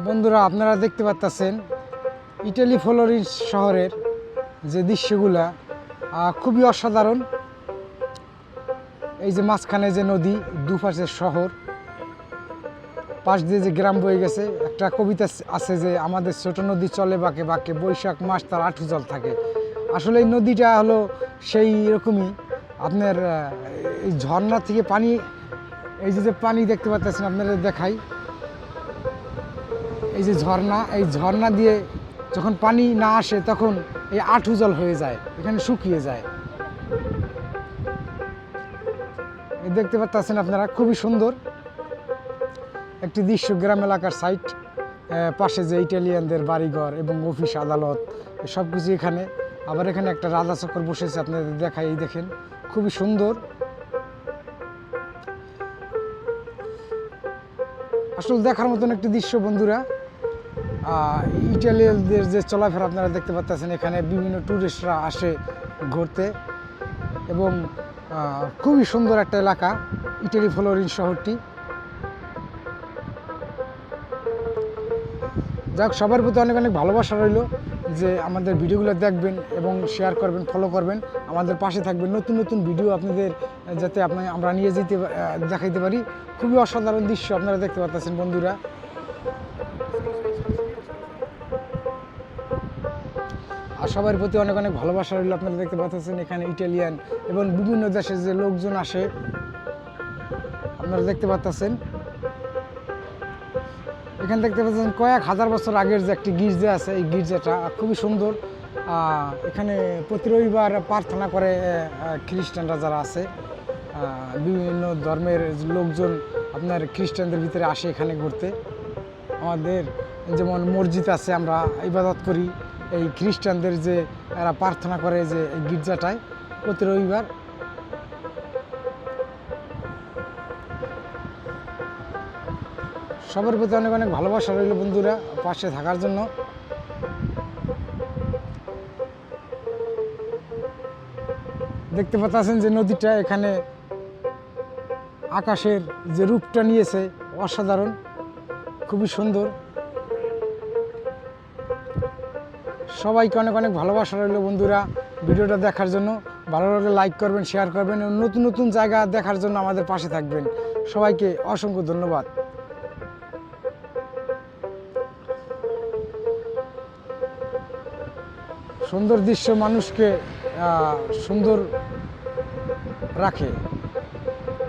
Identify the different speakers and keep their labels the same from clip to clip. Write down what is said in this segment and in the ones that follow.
Speaker 1: বন্ধুরা, আপনারা দেখতে পাচ্ছেন ইটালি ফ্লোরেন্স শহরের যে দৃশ্যগুলা খুবই অসাধারণ। এই যে মাঝখানে যে নদী, দুপাশের শহর, পাশ দিয়ে যে গ্রাম বয়ে গেছে। একটা কবিতা আছে যে আমাদের ছোট নদী চলে বাঁকে বাঁকে, বৈশাখ মাস তার আঁঠু জল থাকে। আসলে এই নদীটা হলো সেই রকমই। আপনার এই ঝর্ণা থেকে পানি, এই যে পানি দেখতে পাচ্ছেন, আপনাদের দেখাই। এই যে ঝর্ণা, এই ঝর্ণা দিয়ে যখন পানি না আসে তখন এই আঁঠু জল হয়ে যায়, এখানে শুকিয়ে যায়। দেখতে পাচ্ছেন আপনারা, খুবই সুন্দর একটি দৃশ্য। গ্রাম এলাকার সাইট, পাশে যে ইটালিয়ানদের বাড়িঘর এবং অফিস আদালত সব কিছু এখানে। আবার এখানে একটা রাধা চক্র বসেছে, আপনাদের দেখাই। এই দেখেন, খুবই সুন্দর। আসলে দেখার মতন একটি দৃশ্য বন্ধুরা। ইটালিয়ানদের যে চলাফেরা আপনারা দেখতে পাচ্ছেন, এখানে বিভিন্ন ট্যুরিস্টরা আসে ঘুরতে এবং খুবই সুন্দর একটা এলাকা ইটালি ফ্লোরেন্স শহরটি। যাক, সবার প্রতি অনেক অনেক ভালোবাসা রইল যে আমাদের ভিডিওগুলো দেখবেন এবং শেয়ার করবেন, ফলো করবেন, আমাদের পাশে থাকবেন। নতুন নতুন ভিডিও আপনাদের যাতে আমরা নিয়ে যেতে দেখাইতে পারি। খুবই অসাধারণ দৃশ্য আপনারা দেখতে পাচ্ছেন বন্ধুরা। আর সবার প্রতি অনেক অনেক ভালোবাসা রইল। আপনারা দেখতে পাচ্ছেন এখানে ইটালিয়ান এবং বিভিন্ন দেশের যে লোকজন আসে, আপনারা দেখতে পাচ্ছেন। এখানে দেখতে পাচ্ছেন কয়েক হাজার বছর আগের যে একটি গির্জা আছে, এই গির্জাটা খুবই সুন্দর। এখানে প্রতি রবিবার প্রার্থনা করে খ্রিস্টানরা যারা আছে, বিভিন্ন ধর্মের লোকজন আপনার খ্রিস্টানদের ভিতরে আসে এখানে ঘুরতে। আমাদের যেমন মসজিদ আছে, আমরা ইবাদত করি। এই খ্রিস্টানদের যে এরা প্রার্থনা করে যে এই গির্জাটায় প্রতি রবিবার। সবার প্রতি অনেক অনেক ভালোবাসা রইল বন্ধুরা, পাশে থাকার জন্য। দেখতে পাচ্ছেন যে নদীটা, এখানে আকাশের যে রূপটা নিয়েছে অসাধারণ, খুবই সুন্দর। সবাইকে অনেক অনেক ভালোবাসা রইল বন্ধুরা ভিডিওটা দেখার জন্য। ভালো লাগলে লাইক করবেন, শেয়ার করবেন এবং নতুন নতুন জায়গা দেখার জন্য আমাদের পাশে থাকবেন। সবাইকে অসংখ্য ধন্যবাদ। সুন্দর দৃশ্য মানুষকে সুন্দর রাখে,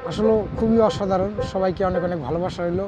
Speaker 1: আসলে খুবই অসাধারণ। সবাইকে অনেক অনেক ভালোবাসা রইল।